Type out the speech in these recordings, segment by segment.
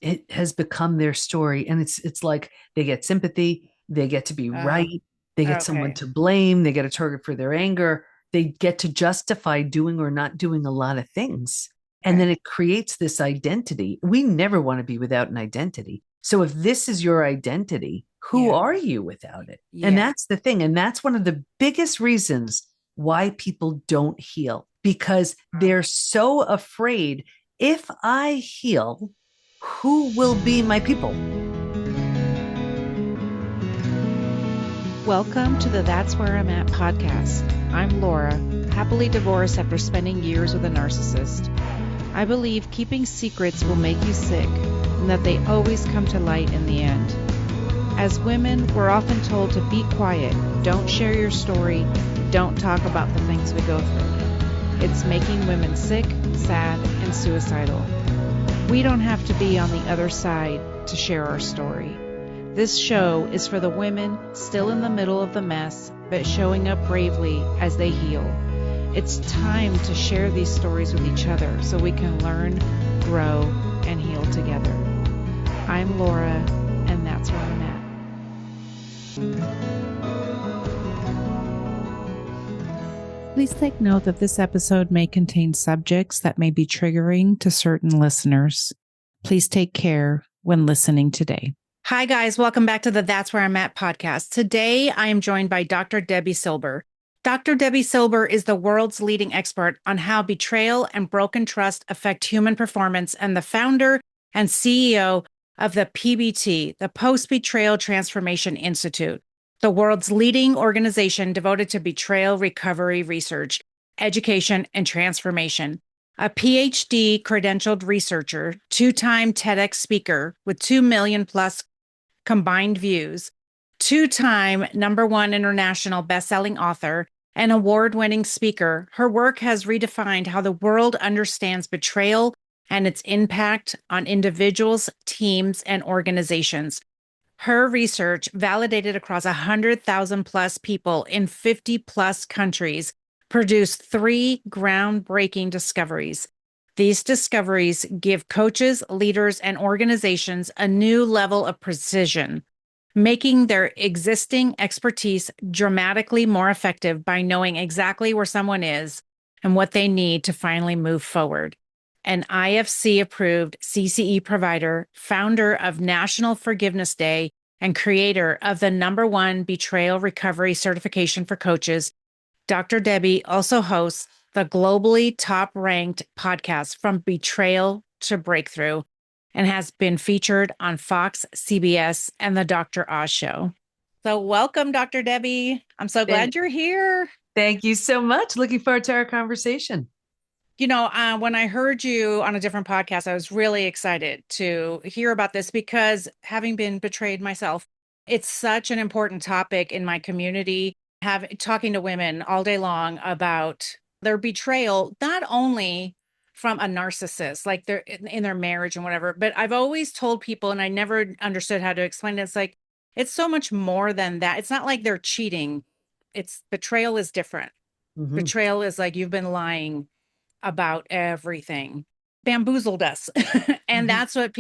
it has become their story. And it's like they get sympathy, they get to be Oh, right, they get someone okay. to blame, they get a target for their anger, they get to justify doing or not doing a lot of things. And then Okay. it creates this identity. We never want to be without an identity. So if this is your identity, who Yeah. are you without it? And Yeah. that's the thing. And that's one of the biggest reasons why people don't heal, because they're so afraid, if I heal, who will be my people? Welcome to the That's Where I'm At podcast. I'm Laura, happily divorced after spending years with a narcissist. I believe keeping secrets will make you sick and that they always come to light in the end. As women, we're often told to be quiet, don't share your story, don't talk about the things we go through. It's making women sick, sad, and suicidal. We don't have to be on the other side to share our story. This show is for the women still in the middle of the mess, but showing up bravely as they heal. It's time to share these stories with each other so we can learn, grow, and heal together. I'm Laura, and that's where I'm at. Please take note that this episode may contain subjects that may be triggering to certain listeners. Please take care when listening today. Hi, guys. Welcome back to the That's Where I'm At podcast. Today, I am joined by Dr. Debi Silber. Dr. Debi Silber is the world's leading expert on how betrayal and broken trust affect human performance and the founder and CEO of the PBT, the Post Betrayal Transformation Institute, the world's leading organization devoted to betrayal recovery research, education, and transformation. A PhD credentialed researcher, two-time TEDx speaker with 2 million plus combined views, two-time #1 international bestselling author, and award-winning speaker, her work has redefined how the world understands betrayal and its impact on individuals, teams, and organizations. Her research, validated across 100,000 plus people in 50 plus countries, produced 3 groundbreaking discoveries. These discoveries give coaches, leaders, and organizations a new level of precision, making their existing expertise dramatically more effective by knowing exactly where someone is and what they need to finally move forward. An IFC-approved CCE provider, founder of National Forgiveness Day, and creator of the #1 Betrayal Recovery Certification for Coaches, Dr. Debi also hosts the globally top-ranked podcast From Betrayal to Breakthrough and has been featured on Fox, CBS, and the Dr. Oz Show. So welcome, Dr. Debi. I'm so glad you're here. Thank you so much. Looking forward to our conversation. When I heard you on a different podcast, I was really excited to hear about this because having been betrayed myself, it's such an important topic in my community. Talking to women all day long about their betrayal, not only from a narcissist, like they're in their marriage and whatever, but I've always told people, and I never understood how to explain it. It's like, it's so much more than that. It's not like they're cheating. It's betrayal is different. Mhm. Betrayal is like you've been lying about everything, bamboozled us. And Mhm. that's what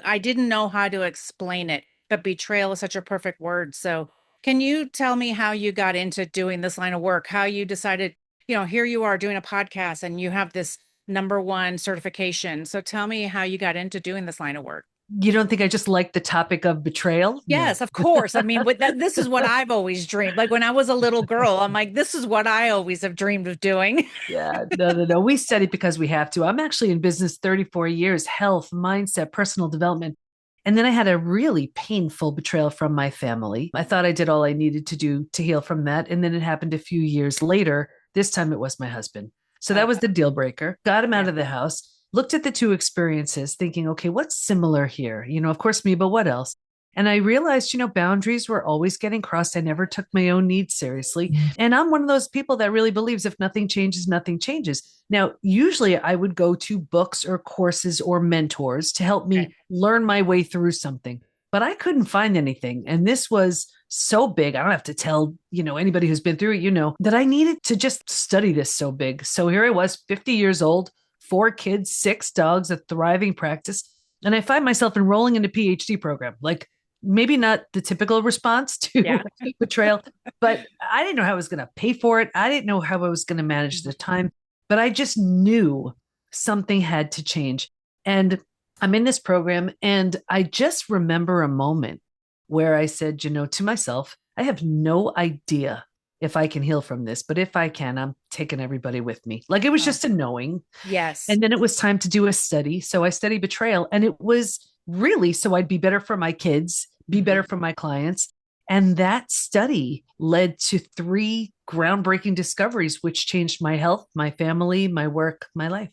I didn't know how to explain it, but betrayal is such a perfect word. So can you tell me how you got into doing this line of work, how you decided, here you are doing a podcast and you have this #1 certification. So tell me how you got into doing this line of work. You don't think I just like the topic of betrayal? No. Yes, of course. I mean, this is what I've always dreamed. Like when I was a little girl, I'm like, this is what I always have dreamed of doing. Yeah, no, no, no. We study because we have to. I'm actually in business 34 years, health, mindset, personal development. And then I had a really painful betrayal from my family. I thought I did all I needed to do to heal from that. And then it happened a few years later. This time it was my husband. So that was Okay. the deal breaker. Got him out Yeah. of the house, looked at the two experiences, thinking, okay, what's similar here? Of course, me, but what else? And I realized, boundaries were always getting crossed. I never took my own needs seriously. And I'm one of those people that really believes if nothing changes, nothing changes. Now, usually I would go to books or courses or mentors to help Okay. me learn my way through something, but I couldn't find anything. And this was so big. I don't have to tell, anybody who's been through it, that I needed to just study this so big. So here I was, 50 years old, 4 kids, 6 dogs, a thriving practice. And I find myself enrolling in a PhD program, like maybe not the typical response to betrayal, but I didn't know how I was going to pay for it. I didn't know how I was going to manage the time, but I just knew something had to change. And I'm in this program, and I just remember a moment where I said, to myself, I have no idea if I can heal from this, but if I can, I'm taking everybody with me. Like it was just a knowing. Yes. And then it was time to do a study. So I studied betrayal, and it was really so I'd be better for my kids, be better for my clients. And that study led to 3 groundbreaking discoveries, which changed my health, my family, my work, my life.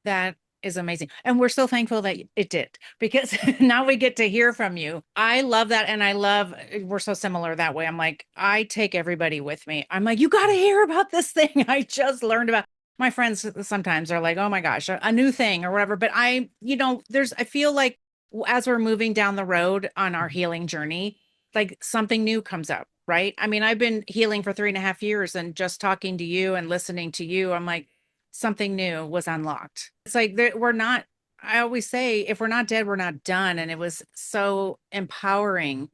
That is amazing. And we're so thankful that it did, because now we get to hear from you. I love that. And we're so similar that way. I'm like, I take everybody with me. I'm like, you got to hear about this thing I just learned about. My friends sometimes are like, oh my gosh, a new thing or whatever. But I feel like as we're moving down the road on our healing journey, like something new comes up, right? I mean, I've been healing for 3.5 years, and just talking to you and listening to you, I'm like, something new was unlocked. It's like I always say, if we're not dead, we're not done. And it was so empowering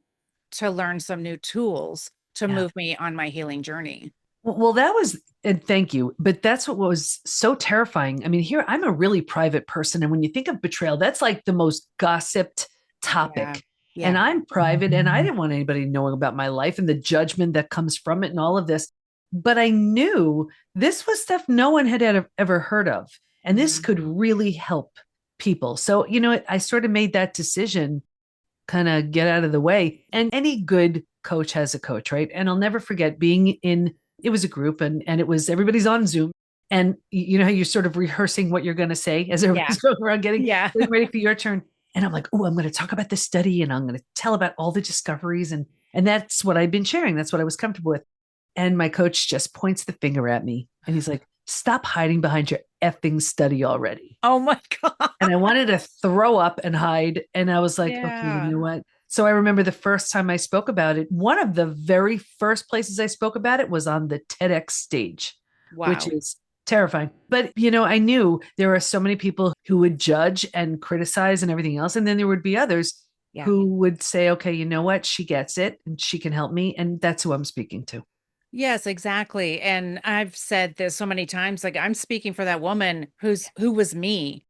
to learn some new tools to move me on my healing journey. Well, that was, and thank you. But that's what was so terrifying. I mean, here, I'm a really private person. And when you think of betrayal, that's like the most gossiped topic. Yeah. And I'm private, and I didn't want anybody knowing about my life and the judgment that comes from it and all of this. But I knew this was stuff no one had ever heard of. And this could really help people. So, I sort of made that decision, kind of get out of the way. And any good coach has a coach, right? And I'll never forget being in, it was a group, and it was, everybody's on Zoom. And you know how you're sort of rehearsing what you're going to say as everybody's going around getting ready for your turn. And I'm like, oh, I'm going to talk about the study, and I'm going to tell about all the discoveries. And that's what I've been sharing. That's what I was comfortable with. And my coach just points the finger at me, and he's like, stop hiding behind your effing study already. Oh my God. And I wanted to throw up and hide. And I was like, okay, you know what? So I remember the first time I spoke about it, one of the very first places I spoke about it was on the TEDx stage, which is terrifying. But, I knew there are so many people who would judge and criticize and everything else. And then there would be others who would say, okay, you know what? She gets it and she can help me. And that's who I'm speaking to. Yes, exactly. And I've said this so many times, like I'm speaking for that woman who was me,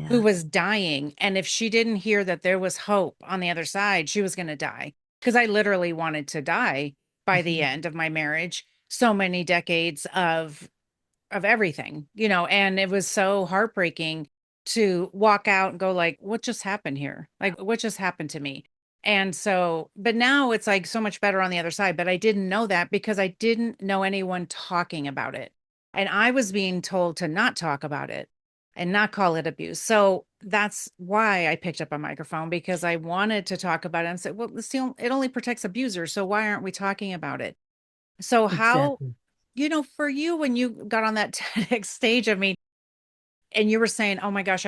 who was dying. And if she didn't hear that there was hope on the other side, she was going to die. Because I literally wanted to die by the end of my marriage. So many decades of everything, and it was so heartbreaking to walk out and go like, what just happened here? Like, what just happened to me? And so, but now it's like so much better on the other side. But I didn't know that because I didn't know anyone talking about it. And I was being told to not talk about it and not call it abuse. So that's why I picked up a microphone, because I wanted to talk about it and say, well, it only protects abusers. So why aren't we talking about it? So how, for you, when you got on that TEDx stage, I mean, and you were saying, oh my gosh,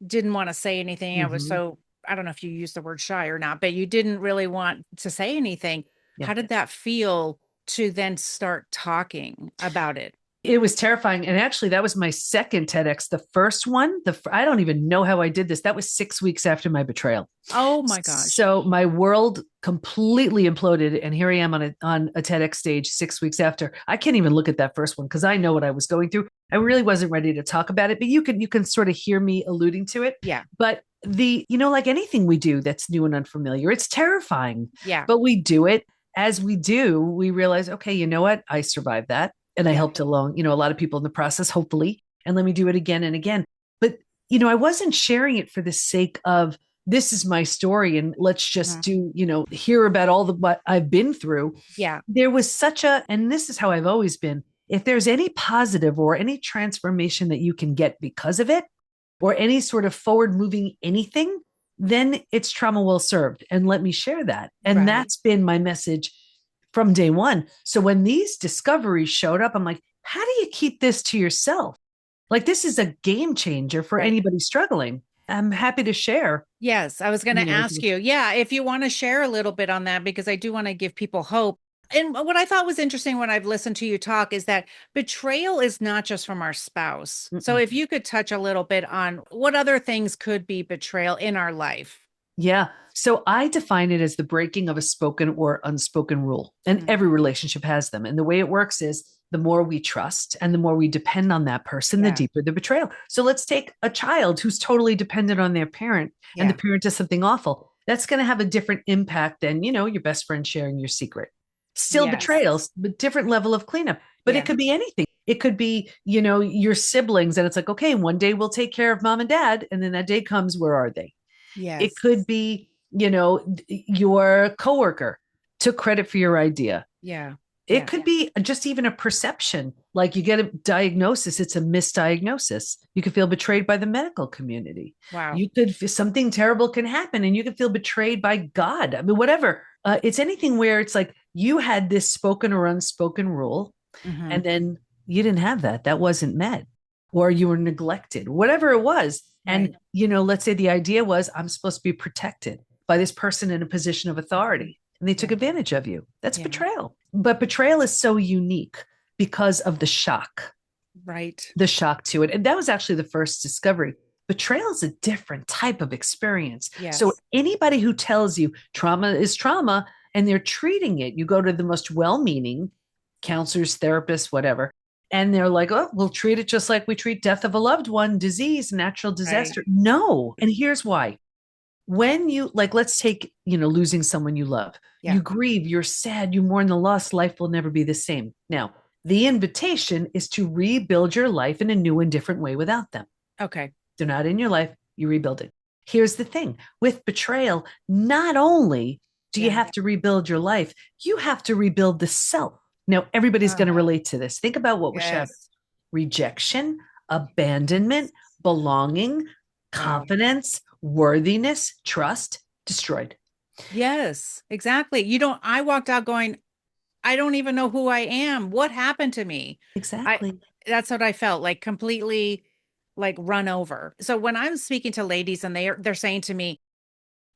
didn't want to say anything. I was so, I don't know if you used the word shy or not, but you didn't really want to say anything. How did that feel to then start talking about it? It was terrifying. And actually, that was my second TEDx. The first one, I don't even know how I did this. That was 6 weeks after my betrayal. Oh my gosh. So my world completely imploded. And here I am on a TEDx stage 6 weeks after. I can't even look at that first one because I know what I was going through. I really wasn't ready to talk about it, but you can sort of hear me alluding to it. Yeah. But like anything we do that's new and unfamiliar, it's terrifying. Yeah. But we do it. As we do, we realize, okay, you know what? I survived that. And I helped along, a lot of people in the process, hopefully, and let me do it again and again. But, I wasn't sharing it for the sake of, this is my story and let's just hear about all what I've been through. Yeah. There was and this is how I've always been. If there's any positive or any transformation that you can get because of it, or any sort of forward moving anything, then it's trauma well served. And let me share that. And that's been my message from day one. So when these discoveries showed up, I'm like, how do you keep this to yourself? Like, this is a game changer for anybody struggling. I'm happy to share. Yes, I was going to ask you. Yeah, if you want to share a little bit on that, because I do want to give people hope And what I thought was interesting when I've listened to you talk is that betrayal is not just from our spouse. So Mm-mm. if you could touch a little bit on what other things could be betrayal in our life. Yeah. So I define it as the breaking of a spoken or unspoken rule. And Mm, every relationship has them. And the way it works is the more we trust and the more we depend on that person, the yeah. deeper the betrayal. So let's take a child who's totally dependent on their parent and the Yeah. parent does something awful. That's going to have a different impact than, your best friend sharing your secret. Still Yes. betrayals, but different level of cleanup. But it Yeah. could be anything. It could be, your siblings, and it's like, okay, one day we'll take care of mom and dad. And then that day comes, where are they? It Yes. could be, your coworker took credit for your idea. Yeah. It Yeah. could be just even a perception. Like you get a diagnosis, it's a misdiagnosis. You could feel betrayed by the medical community. Wow. You could, something terrible can happen and you could feel betrayed by God. I mean, whatever. It's anything where it's like you had this spoken or unspoken rule Hmm. and then you didn't have that. That wasn't met, or you were neglected, whatever it was. Right. And, let's say the idea was, I'm supposed to be protected by this person in a position of authority, and they took Yeah. advantage of you. That's Yeah. betrayal. But betrayal is so unique because of Right. the shock to it. And that was actually the first discovery. Betrayal is a different type of experience. So Yes. anybody who tells you trauma is trauma and they're treating it, you go to the most well-meaning counselors, therapists, whatever, and they're like, oh, we'll treat it just like we treat death of a loved one, disease, natural Right. disaster. No. And here's why. When you, like, let's take, losing someone you love, Yeah. you grieve, you're sad, you mourn the loss, life will never be the same. Now, the invitation is to rebuild your life in a new and different way without them. Okay. They're not in your life, you rebuild it. Here's the thing with betrayal, not only do you Yeah. have to rebuild your life, you have to rebuild the self. Now, everybody's Ah, going to relate to this. Think about what was shattered: yes. rejection, abandonment, belonging, Wow. confidence, worthiness, trust, destroyed. Yes, exactly. I walked out going, I don't even know who I am. What happened to me? I, Exactly. that's what I felt like, completely like run over. So when I'm speaking to ladies and they're saying to me,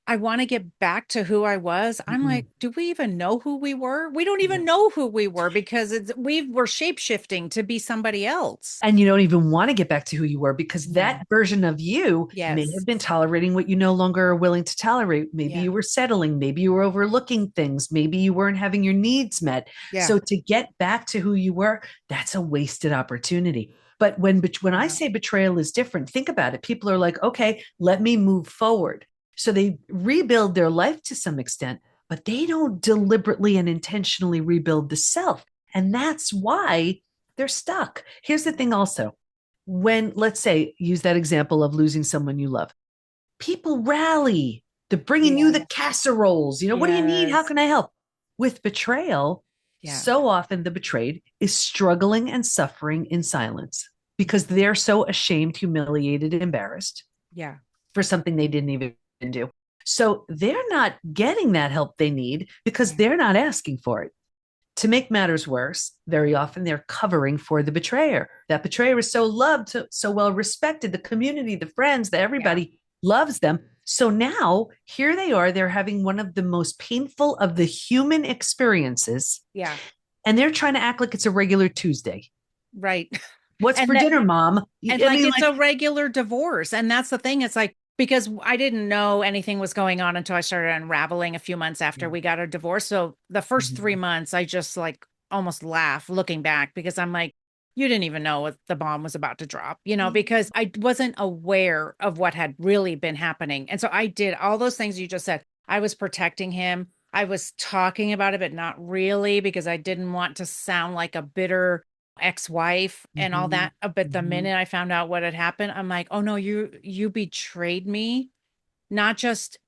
I want to get back to who I was. I'm Mm-mm. like, do we even know who we were? We don't even know who we were because we were shape shifting to be somebody else. And you don't even want to get back to who you were because that No. version of you may Yes. have been tolerating what you no longer are willing to tolerate. Maybe Yeah. you were settling, maybe you were overlooking things, maybe you weren't having your needs met. Yeah. So to get back to who you were, that's a wasted opportunity. But when I Wow. say betrayal is different, think about it. People are like, okay, let me move forward. So they rebuild their life to some extent, but they don't deliberately and intentionally rebuild the self. And that's why they're stuck. Here's the thing also. When, let's say, use that example of losing someone you love, people rally. They're bringing you the Yes. casseroles. What do you need? How Yes. can I help? With betrayal, Yeah. so often the betrayed is struggling and suffering in silence because they're so ashamed, humiliated, embarrassed Yeah. for something they didn't even do. So they're not getting that help they need because Yeah. they're not asking for it. To make matters worse, very often they're covering for the betrayer. That betrayer is so loved, so well respected. The community, the friends, Yeah. everybody loves them. So now here they are. They're having one of the most painful of the human experiences, Yeah. and they're trying to act like it's a regular Tuesday. Right. What's And for that, dinner, mom? and I like mean, it's like, a regular divorce. And that's the thing. It's like, because I didn't know anything was going on until I started unraveling a few months after we got a divorce. So the first 3 months, I just like almost laugh looking back because I'm like, you didn't even know what the bomb was about to drop, because I wasn't aware of what had really been happening. And so I did all those things you just said. I was protecting him. I was talking about it, but not really because I didn't want to sound like a bitter ex-wife and all mhm, that. But the mhm. minute I found out what had happened, I'm like, oh no, you betrayed me, not just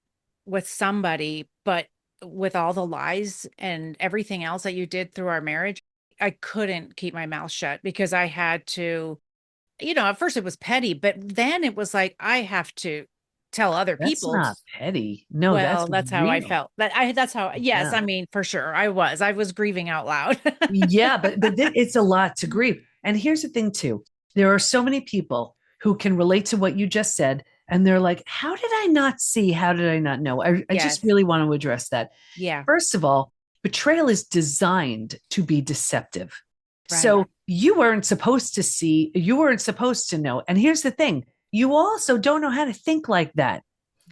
with somebody, but with all the lies and everything else that you did through our marriage. I couldn't keep my mouth shut because I had to, at first it was petty, but then it was like, I have to tell other That's people. not petty. No, that's Well, that's how I real. felt. That's how, yes, Yeah. I mean, for sure. I was grieving out loud. Yeah, but it's a lot to grieve. And here's the thing too. There are so many people who can relate to what you just said and they're like, "How did I not see? How did I not know?" I just Yes. really want to address that. Yeah. First of all, betrayal is designed to be deceptive. Right. So you weren't supposed to see, you weren't supposed to know. And here's the thing, you also don't know how to think like that.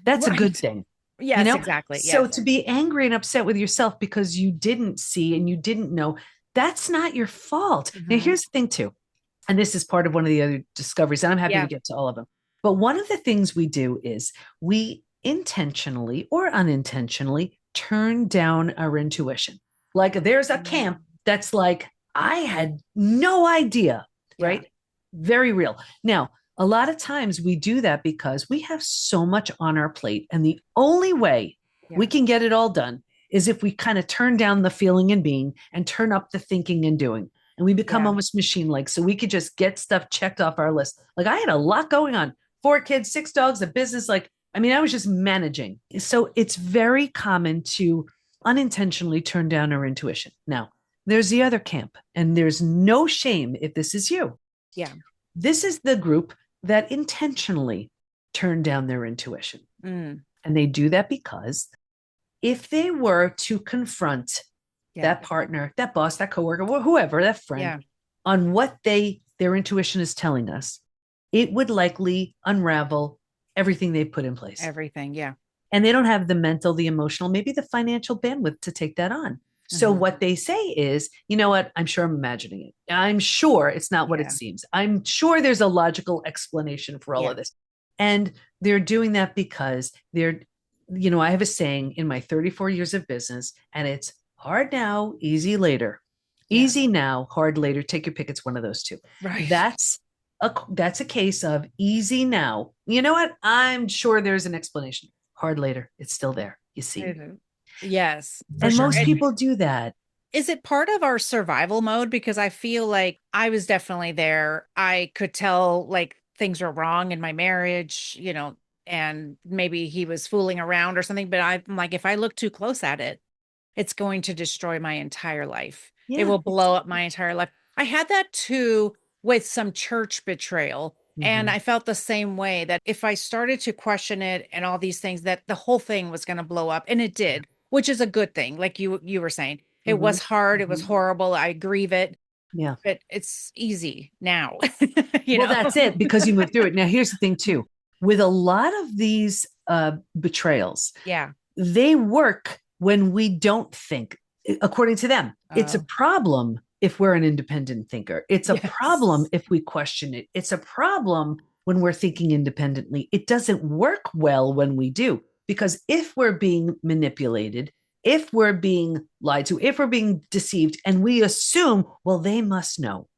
That's a good Right. thing. You Yes, know, exactly. so Yes. to be angry and upset with yourself because you didn't see and you didn't know, that's not your fault. Now, Mm-hmm. here's the thing, too. And this is part of one of the other discoveries, and I'm happy to Yeah. get to all of them. But one of the things we do is we intentionally or unintentionally turn down our intuition. Like there's a camp that's like, I had no idea, Yeah. right? Very real. Now, a lot of times we do that because we have so much on our plate. And the only way we Yeah. can get it all done is if we kind of turn down the feeling and being and turn up the thinking and doing. And we become Yeah. almost machine like. So we could just get stuff checked off our list. Like I had a lot going on, 4 kids, 6 dogs, a business. Like, I mean, I was just managing. So it's very common to unintentionally turn down our intuition. Now, there's the other camp, and there's no shame if this is you. Yeah. This is the group that intentionally turn down their intuition. Mm. And they do that because if they were to confront Yeah. that partner, that boss, that coworker, whoever, that friend, Yeah. on what their intuition is telling us, it would likely unravel everything they put in place. Everything. Yeah. And they don't have the mental, the emotional, maybe the financial bandwidth to take that on. So Mm-hmm. what they say is, you know what? I'm sure I'm imagining it. I'm sure it's not what it Yeah. seems. I'm sure there's a logical explanation for all Yeah. of this. And they're doing that because I have a saying in my 34 years of business, and it's hard now, easy later. Yeah. Easy now, hard later. Take your pick. It's one of those two. Right. That's a case of easy now. You know what? I'm sure there's an explanation. Hard later. It's still there. You see. Mhm. Yes, for And sure. most people do that. Is it part of our survival mode? Because I feel like I was definitely there. I could tell like things were wrong in my marriage, and maybe he was fooling around or something. But I'm like, if I look too close at it, it's going to destroy my entire life. It Yeah. will blow up my entire life. I had that too with some church betrayal. And Mhm. I felt the same way that if I started to question it and all these things, that the whole thing was going to blow up. And it Yeah. did, which is a good thing. Like you were saying, it Mhm. was hard. It was Mhm. horrible. I grieve it, Yeah. but it's easy now, Well, that's it because you went through it. Now, here's the thing, too. With a lot of these betrayals, Yeah. they work when we don't think, according to them. It's a Oh, problem if we're an independent thinker. It's a problem yes. if we question it. It's a problem when we're thinking independently. It doesn't work well when we do, because if we're being manipulated, if we're being lied to, if we're being deceived, and we assume, well, they must know,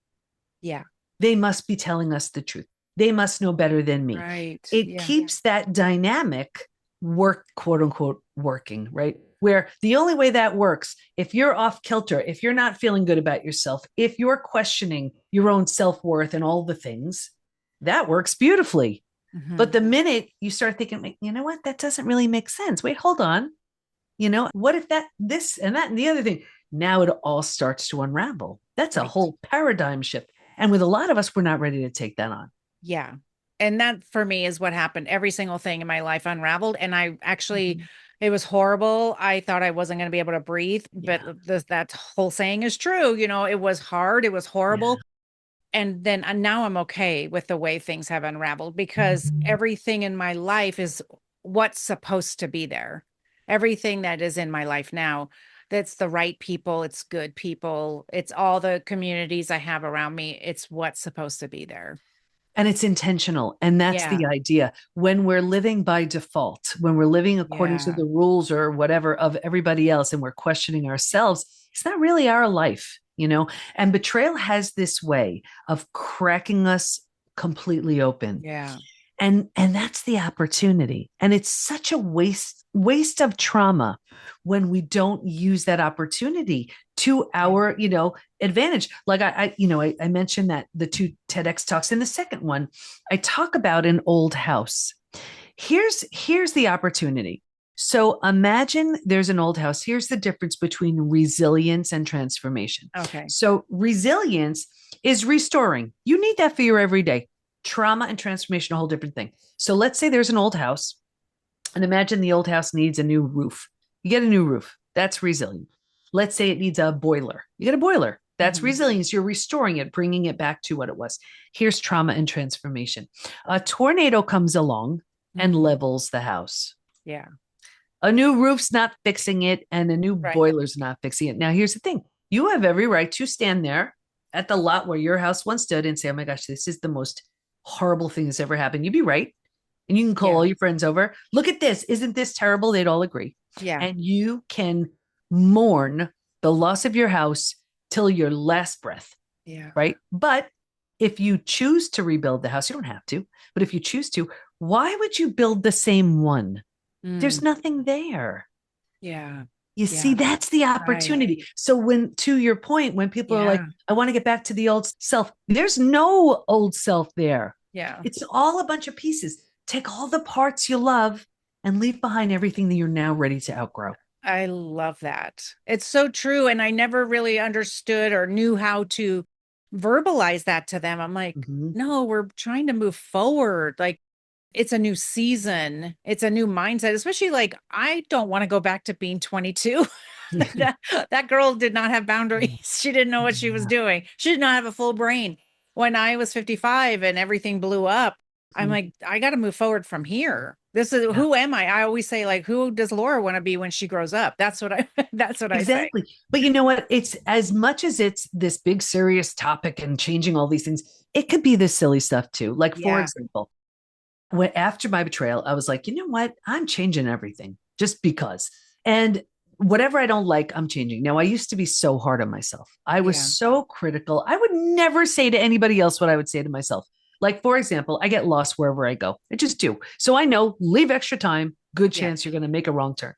Yeah. they must be telling us the truth. They must know better than me. Right. It Yeah. keeps that dynamic quote unquote, working, right? Where the only way that works, if you're off kilter, if you're not feeling good about yourself, if you're questioning your own self worth and all the things, that works beautifully. Hmm. But the minute you start thinking, you know what, that doesn't really make sense. Wait, hold on. What if this and that and the other thing? Now it all starts to unravel. That's a Right. whole paradigm shift. And with a lot of us, we're not ready to take that on. Yeah. And that for me is what happened. Every single thing in my life unraveled. And I actually, Mhm. it was horrible. I thought I wasn't going to be able to breathe, but Yeah. that whole saying is true. It was hard. It was Yeah. horrible. And then now I'm okay with the way things have unraveled because Mhm. everything in my life is what's supposed to be there. Everything that is in my life now, that's the right people. It's good people. It's all the communities I have around me. It's what's supposed to be there. And it's intentional. And that's Yeah. the idea. When we're living by default, when we're living according to Yeah. the rules or whatever of everybody else, and we're questioning ourselves, it's not really our life. And betrayal has this way of cracking us completely open. Yeah. And that's the opportunity, and it's such a waste of trauma when we don't use that opportunity to Yeah. our advantage. Like I mentioned that the 2 TEDx talks. In the second one, I talk about an old house. Here's the opportunity. So imagine there's an old house. Here's the difference between resilience and transformation. Okay. So resilience is restoring. You need that for your everyday. Trauma and transformation, a whole different thing. So let's say there's an old house, and imagine the old house needs a new roof. You get a new roof. That's resilient. let's say it needs a boiler. You get a boiler. That's resilience. You're restoring it, bringing it back to what it was. Here's trauma and transformation. A tornado comes along and levels the house. Yeah. A new roof's not fixing it, and a new boiler's not fixing it. Now, here's the thing. You have every right to stand there at the lot where your house once stood and say, oh my gosh, this is the most horrible thing that's ever happened. You'd be right. And you can call all your friends over. Look at this. Isn't this terrible? They'd all agree. Yeah. And you can mourn the loss of your house till your last breath. Yeah. Right. But if you choose to rebuild the house, you don't have to, but if you choose to, why would you build the same one? There's nothing there. Yeah. You see, that's the opportunity. Right. So when, to your point, when people are like, I want to get back to the old self, there's no old self there. Yeah. It's all a bunch of pieces. Take all the parts you love and leave behind everything that you're now ready to outgrow. I love that. It's so true. And I never really understood or knew how to verbalize that to them. I'm like, no, we're trying to move forward. Like, it's a new season. It's a new mindset, especially like, I don't want to go back to being 22. that girl did not have boundaries. She didn't know what she was doing. She did not have a full brain. When I was 55 and everything blew up, I'm like, I got to move forward from here. This is who am I? I always say, like, who does Laura want to be when she grows up? That's what I say. But you know what? It's as much as it's this big serious topic and changing all these things, it could be this silly stuff too. Like, for example, after my betrayal, I was like, you know what? I'm changing everything just because. And whatever I don't like, I'm changing. Now, I used to be so hard on myself. I was so critical. I would never say to anybody else what I would say to myself. Like, for example, I get lost wherever I go. I just do. So I know, leave extra time, good chance you're going to make a wrong turn.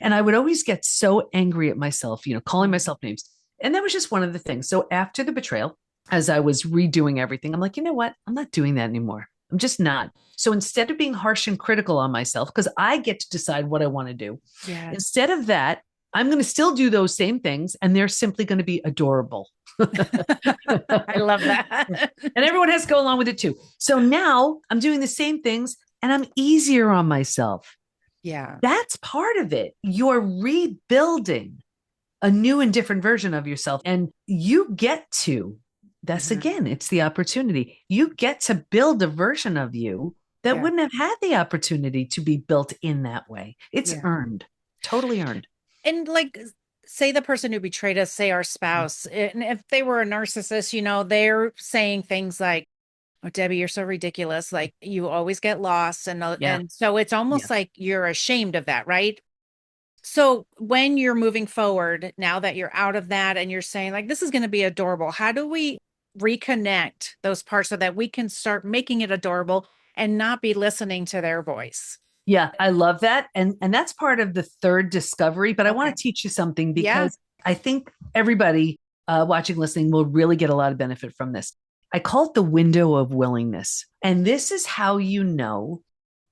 And I would always get so angry at myself, calling myself names. And that was just one of the things. So after the betrayal, as I was redoing everything, I'm like, you know what? I'm not doing that anymore. I'm just not. So instead of being harsh and critical on myself, because I get to decide what I want to do, instead of that, I'm going to still do those same things, and they're simply going to be adorable. I love that. And everyone has to go along with it too. So now I'm doing the same things and I'm easier on myself. Yeah. That's part of it. You're rebuilding a new and different version of yourself. And you get to, that's again, it's the opportunity. You get to build a version of you that wouldn't have had the opportunity to be built in that way. It's earned, totally earned. And like, say the person who betrayed us, say our spouse, and if they were a narcissist, they're saying things like, oh, Debi, you're so ridiculous. Like, you always get lost. And so it's almost like you're ashamed of that, right? So when you're moving forward, now that you're out of that and you're saying like, this is going to be adorable, how do we reconnect those parts so that we can start making it adorable and not be listening to their voice? Yeah, I love that. And that's part of the third discovery, but I want to teach you something because I think everybody watching, listening will really get a lot of benefit from this. I call it the window of willingness. And this is how you know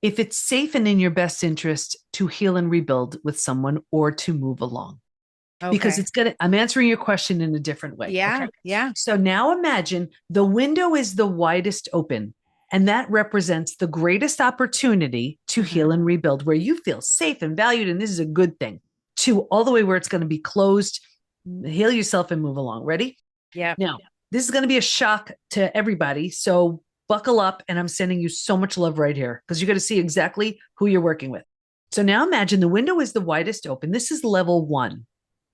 if it's safe and in your best interest to heal and rebuild with someone or to move along. Because I'm answering your question in a different way. Yeah. So now imagine the window is the widest open. And that represents the greatest opportunity to heal and rebuild, where you feel safe and valued. And this is a good thing, to all the way where it's going to be closed. Heal yourself and move along. Ready? Yeah. Now, this is going to be a shock to everybody. So buckle up. And I'm sending you so much love right here because you're going to see exactly who you're working with. So now imagine the window is the widest open. This is level 1.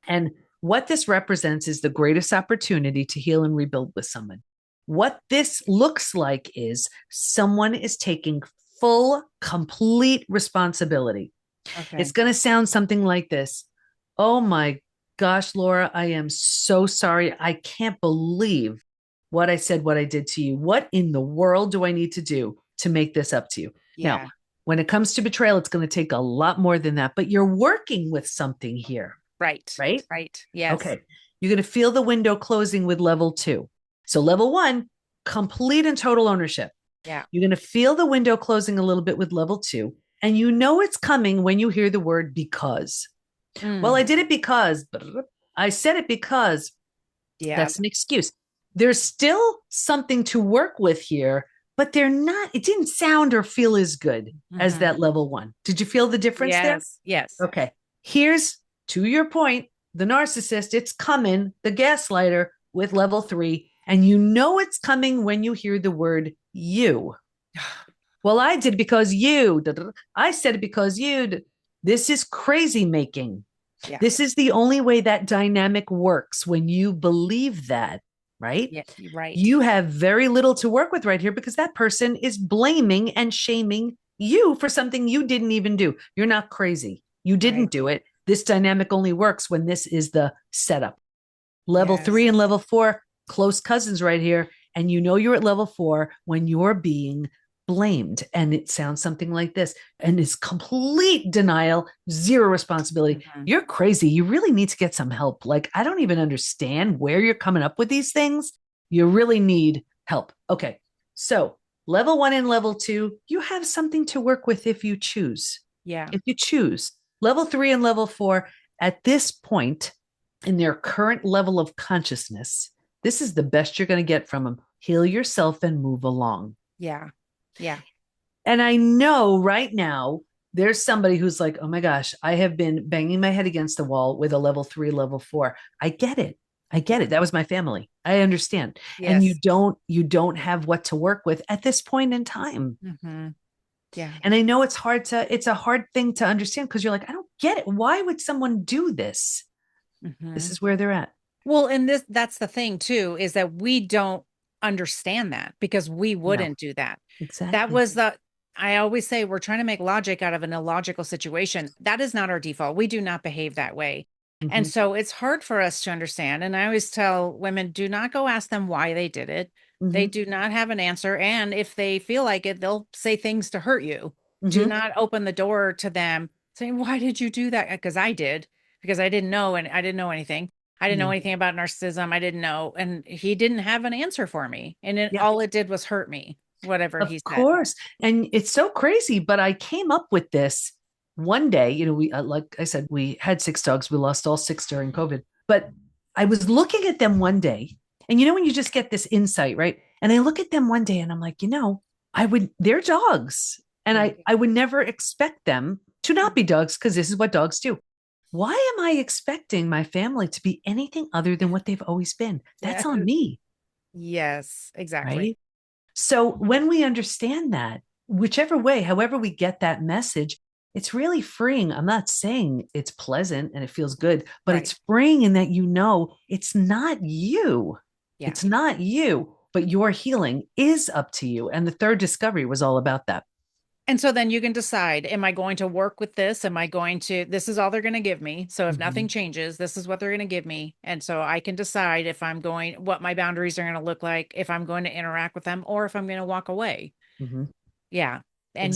And what this represents is the greatest opportunity to heal and rebuild with someone. What this looks like is someone is taking full, complete responsibility. It's going to sound something like this. Oh my gosh, Laura, I am so sorry. I can't believe what I said, what I did to you. What in the world do I need to do to make this up to you? Now, when it comes to betrayal, it's going to take a lot more than that, but you're working with something here. Right. Yes. Okay. You're going to feel the window closing with level 2. So level 1, complete and total ownership. Yeah. You're going to feel the window closing a little bit with level 2. And you know it's coming when you hear the word because. Well, I did it because, I said it because. That's an excuse. There's still something to work with here, but it didn't sound or feel as good as that level 1. Did you feel the difference there? Yes. Okay. Here's, to your point, the narcissist, it's coming, the gaslighter with level 3. And you know it's coming when you hear the word you. Well, I did because you. I said it because you. This is crazy making. Yeah. This is the only way that dynamic works when you believe that, right? Yeah. Right. You have very little to work with right here because that person is blaming and shaming you for something you didn't even do. You're not crazy. You didn't do it. This dynamic only works when this is the setup. Level 3 and level 4, close cousins right here. And you know you're at level 4 when you're being blamed. And it sounds something like this. And it's complete denial, zero responsibility. You're crazy. You really need to get some help. Like, I don't even understand where you're coming up with these things. You really need help. Okay. So level 1 and level 2, you have something to work with if you choose. Yeah. If you choose. Level 3 and level 4, at this point, in their current level of consciousness, this is the best you're going to get from them. Heal yourself and move along. Yeah. Yeah. And I know right now there's somebody who's like, oh my gosh, I have been banging my head against the wall with a level 3, level 4. I get it. I get it. That was my family. I understand. Yes. And you don't have what to work with at this point in time. Yeah. And I know it's a hard thing to understand because you're like, I don't get it. Why would someone do this? This is where they're at. Well, and that's the thing too, is that we don't understand that because we wouldn't do that. Exactly. That was I always say we're trying to make logic out of an illogical situation. That is not our default. We do not behave that way. And so it's hard for us to understand. And I always tell women, do not go ask them why they did it. They do not have an answer. And if they feel like it, they'll say things to hurt you. Do not open the door to them saying, why did you do that? Because I did, because I didn't know. And I didn't know anything. I didn't know anything about narcissism. I didn't know. And he didn't have an answer for me. And all it did was hurt me, whatever he said. Of course. And it's so crazy, but I came up with this one day. You know, we, like I said, we had 6 dogs. We lost all 6 during COVID. But I was looking at them one day. And you know, when you just get this insight, right? And I look at them one day and I'm like, they're dogs. And I would never expect them to not be dogs because this is what dogs do. Why am I expecting my family to be anything other than what they've always been? That's on me. Yes, exactly. Right. So when we understand that, whichever way, however we get that message, it's really freeing. I'm not saying it's pleasant and it feels good, but it's freeing in that it's not you. Yeah. It's not you, but your healing is up to you. And the third discovery was all about that. And so then you can decide, am I going to work with this? This is all they're going to give me. So if nothing changes, this is what they're going to give me. And so I can decide what my boundaries are going to look like, if I'm going to interact with them or if I'm going to walk away. Yeah. And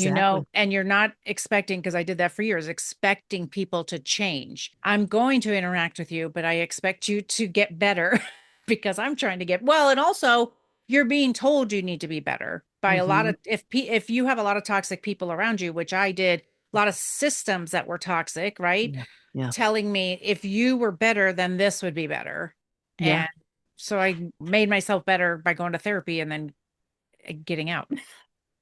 and you're not expecting, because I did that for years, expecting people to change. I'm going to interact with you, but I expect you to get better because I'm trying to get well. And also you're being told you need to be better by a lot of, if you have a lot of toxic people around you, which I did, a lot of systems that were toxic, right? Yeah. Telling me if you were better, then this would be better. Yeah. And so I made myself better by going to therapy and then getting out.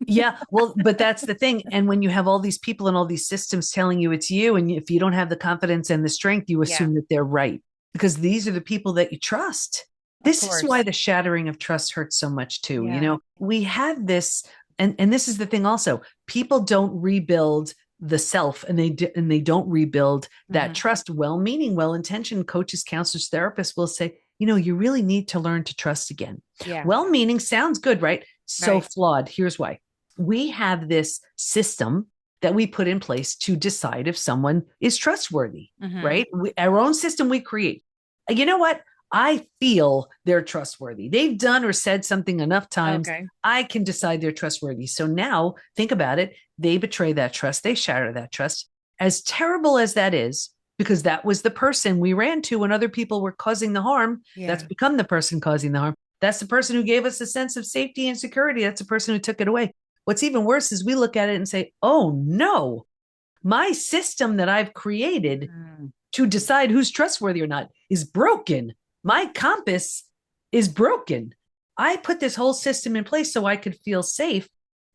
Yeah. Well, but that's the thing. And when you have all these people and all these systems telling you it's you, and if you don't have the confidence and the strength, you assume that they're right because these are the people that you trust. This is why the shattering of trust hurts so much too. Yeah. We have this, and this is the thing also, people don't rebuild the self and they don't rebuild that trust. Well-meaning, well-intentioned coaches, counselors, therapists will say, you really need to learn to trust again. Yeah. Well-meaning sounds good, right? So flawed. Here's why. We have this system that we put in place to decide if someone is trustworthy, right? Our own system we create. You know what? I feel they're trustworthy. They've done or said something enough times. I can decide they're trustworthy. So now think about it. They betray that trust. They shatter that trust. As terrible as that is, because that was the person we ran to when other people were causing the harm. Yeah. That's become the person causing the harm. That's the person who gave us a sense of safety and security. That's the person who took it away. What's even worse is we look at it and say, oh no, my system that I've created to decide who's trustworthy or not is broken. My compass is broken. I put this whole system in place so I could feel safe,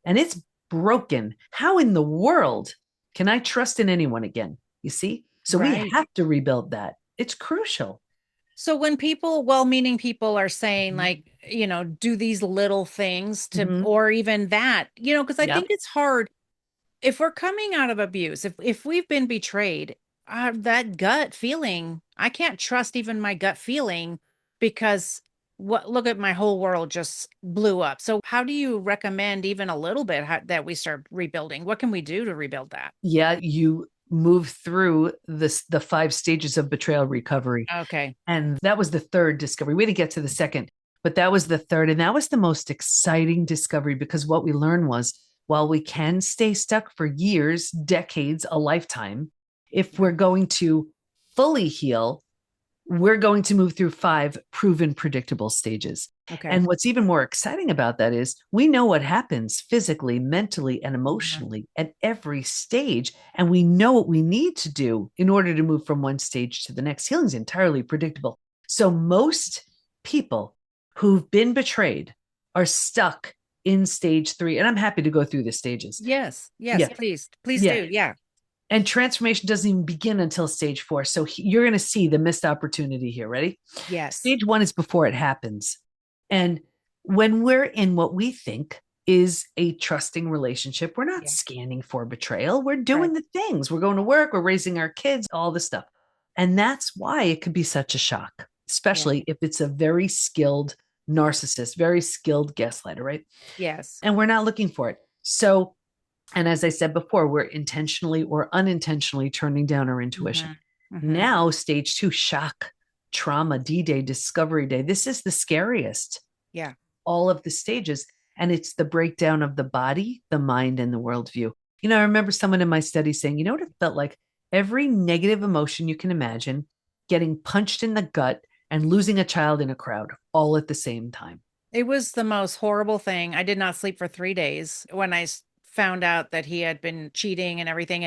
and it's broken. How in the world can I trust in anyone again? You see? So we have to rebuild that. It's crucial. So when people, well-meaning people are saying Mhm. like, do these little things to, Mhm. or even that, because I Yep. think it's hard if we're coming out of abuse, if we've been betrayed, that gut feeling, I can't trust even my gut feeling because look at my whole world just blew up. So how do you recommend even a little bit that we start rebuilding? What can we do to rebuild that? Yeah, you move through the 5 stages of betrayal recovery. Okay. And that was the third discovery. We didn't get to the second, but that was the third. And that was the most exciting discovery because what we learned was while we can stay stuck for years, decades, a lifetime, if we're going to fully heal, we're going to move through 5 proven predictable stages. Okay. And what's even more exciting about that is we know what happens physically, mentally, and Mhm. emotionally at every stage. And we know what we need to do in order to move from one stage to the next. Healing is entirely predictable. So most people who've been betrayed are stuck in stage 3. And I'm happy to go through the stages. Yes. Yes, Yeah. please. Please Yeah. do. Yeah. And transformation doesn't even begin until stage 4. So you're going to see the missed opportunity here. Ready? Yes. Stage 1 is before it happens. And when we're in what we think is a trusting relationship, we're not Yeah. scanning for betrayal. We're doing Right. the things. We're going to work, we're raising our kids, all the stuff. And that's why it could be such a shock, Yeah. especially if it's a very skilled narcissist, very skilled gaslighter, right? Yes. And we're not looking for it. So, and as I said before, we're intentionally or unintentionally turning down our intuition. Hmm. Hmm. Now, stage 2, shock, trauma, D-Day, discovery day. This is the scariest, Yeah. all of the stages. And it's the breakdown of the body, the mind, and the worldview. I remember someone in my study saying, you know what it felt like? Every negative emotion you can imagine, getting punched in the gut and losing a child in a crowd all at the same time. It was the most horrible thing. I did not sleep for 3 days when I found out that he had been cheating and everything,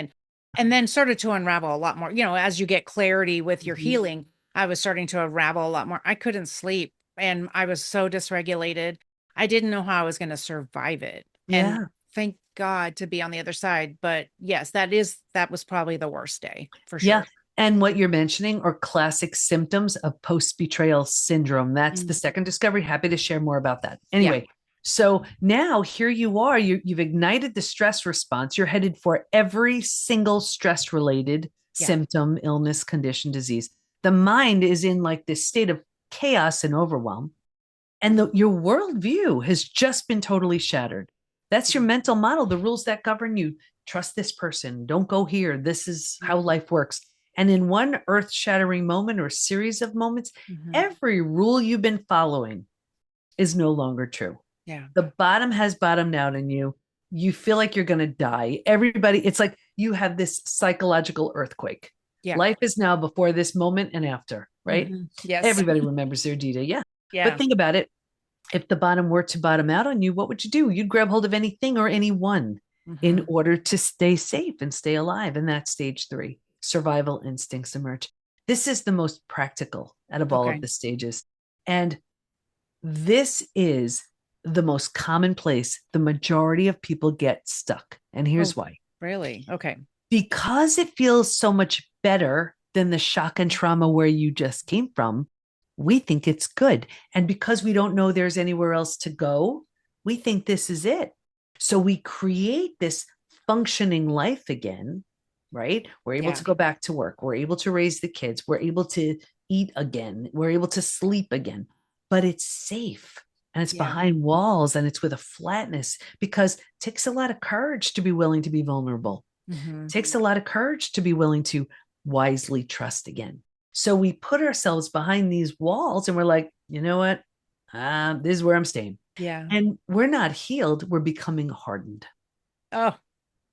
and then started to unravel a lot more. As you get clarity with your Mhm. healing, I was starting to unravel a lot more. I couldn't sleep and I was so dysregulated. I didn't know how I was going to survive it. And Yeah. thank God to be on the other side. But yes, that was probably the worst day for Yeah. sure. And what you're mentioning are classic symptoms of post betrayal syndrome. That's the Mm. second discovery. Happy to share more about that. Yeah. Anyway, so now here you are. You've ignited the stress response. You're headed for every single stress related Yeah. symptom, illness, condition, disease. The mind is in like this state of chaos and overwhelm. And your worldview has just been totally shattered. That's your mental model, the rules that govern you. Trust this person. Don't go here. This is how life works. And in one earth shattering moment or series of moments, Mm-hmm. every rule you've been following is no longer true. Yeah. The bottom has bottomed out in you. You feel like you're going to die. Everybody, it's like you have this psychological earthquake. Yeah. Life is now before this moment and after, right? Mm-hmm. Yes. Everybody remembers their D-Day. Yeah. But Yeah. think about it. If the bottom were to bottom out on you, what would you do? You'd grab hold of anything or anyone in Mm-hmm. order to stay safe and stay alive. And that's stage 3. Survival instincts emerge. This is the most practical out of all of Okay. the stages. And this is the most common place the majority of people get stuck. And Oh, here's why. really? Okay. Because it feels so much better than the shock and trauma where you just came from, we think it's good. And because we don't know there's anywhere else to go, we think this is it. So we create this functioning life again, right? We're able Yeah. to go back to work. We're able to raise the kids. We're able to eat again. We're able to sleep again, but it's safe and it's Yeah. behind walls and it's with a flatness because it takes a lot of courage to be willing to be vulnerable. Mm-hmm. It takes a lot of courage to be willing to wisely trust again. So we put ourselves behind these walls and we're like, you know what? This is where I'm staying. Yeah. And we're not healed, we're becoming hardened Oh,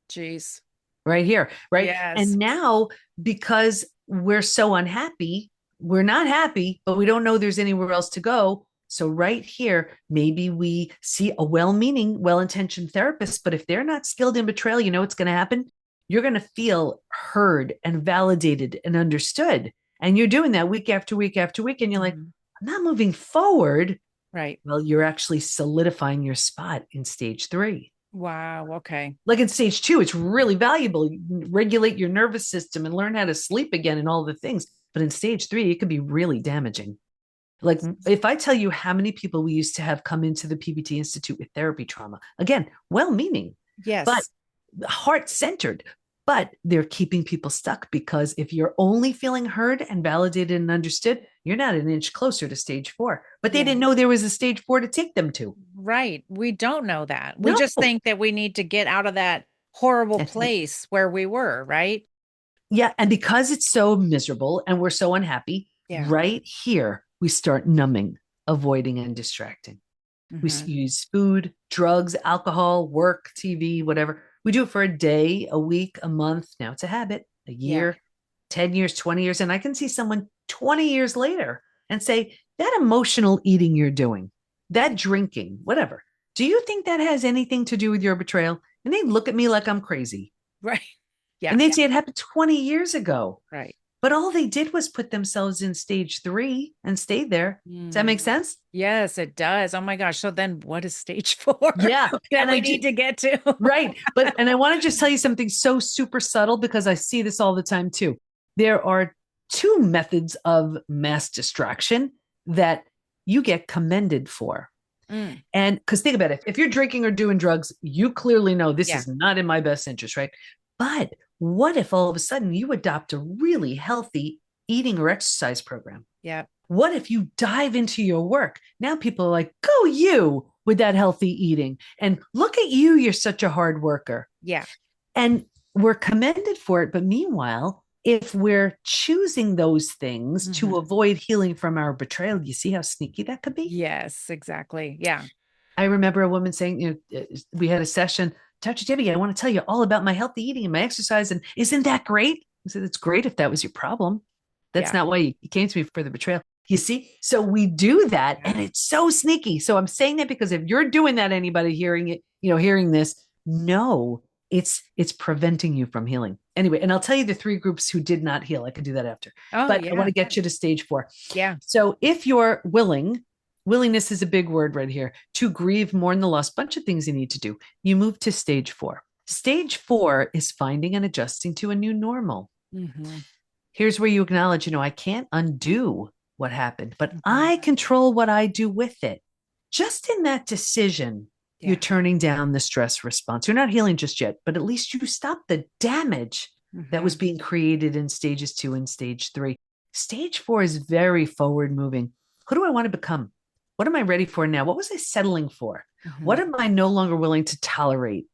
geez. right here, right? Yes. And now, because we're so unhappy, we're not happy, but we don't know there's anywhere else to go. So, right here, maybe we see a well meaning, well intentioned therapist, but if they're not skilled in betrayal, you know what's going to happen? You're going to feel heard and validated and understood. And you're doing that week after week after week. And you're like, Mhm. I'm not moving forward. Right. Well, you're actually solidifying your spot in stage 3. Wow. Okay. Like in stage 2, it's really valuable. You regulate your nervous system and learn how to sleep again and all the things. But in stage 3, it could be really damaging. Like if I tell you how many people we used to have come into the PBT Institute with therapy trauma, again, well-meaning, but Yes. heart-centered, but they're keeping people stuck because if you're only feeling heard and validated and understood, you're not an inch closer to stage 4. But they Yeah. didn't know there was a stage 4 to take them to. Right. We don't know that. We No. just think that we need to get out of that horrible place where we were, right? Yeah. And because it's so miserable and we're so unhappy, Yeah. right here, we start numbing, avoiding, and distracting. We use food, drugs, alcohol, work, TV, whatever. We do it for a day, a week, a month. Now it's a habit, a year, 10 years, 20 years. And I can see someone 20 years later and say, that emotional eating you're doing, that drinking, whatever, do you think that has anything to do with your betrayal? And they look at me like I'm crazy. Right. Yeah. And they'd say it happened 20 years ago. Right. But all they did was put themselves in stage 3 and stayed there. Does that make sense? Yes, it does. Oh my gosh. So then what is stage 4 Yeah. that we need to get to? Right. And I want to just tell you something so super subtle because I see this all the time too. There are 2 methods of mass distraction that you get commended for. And because think about it, if you're drinking or doing drugs, you clearly know this is not in my best interest, right? But what if all of a sudden you adopt a really healthy eating or exercise program? Yeah. What if you dive into your work? Now people are like, go you with that healthy eating. And look at you, you're such a hard worker. Yeah. And we're commended for it. But meanwhile, if we're choosing those things to avoid healing from our betrayal, you see how sneaky that could be? Yes, exactly. Yeah. I remember a woman saying, we had a session, Dr. Debi, I want to tell you all about my healthy eating and my exercise. And isn't that great? I said, it's great if that was your problem. That's not why you came to me for the betrayal. You see? So we do that and it's so sneaky. So I'm saying that because if you're doing that, anybody hearing it, hearing this, no, it's preventing you from healing. Anyway, and I'll tell you the 3 groups who did not heal. I can do that after. But I want to get you to stage 4. Yeah. So if you're willingness is a big word right here, to grieve, mourn the loss, bunch of things you need to do. You move to stage 4. Stage 4 is finding and adjusting to a new normal. Here's where you acknowledge, I can't undo what happened, but I control what I do with it. Just in that decision, you're turning down the stress response. You're not healing just yet, but at least you stopped the damage that was being created in stages 2 and stage 3. Stage 4 is very forward moving. Who do I want to become? What am I ready for now? What was I settling for? What am I no longer willing to tolerate?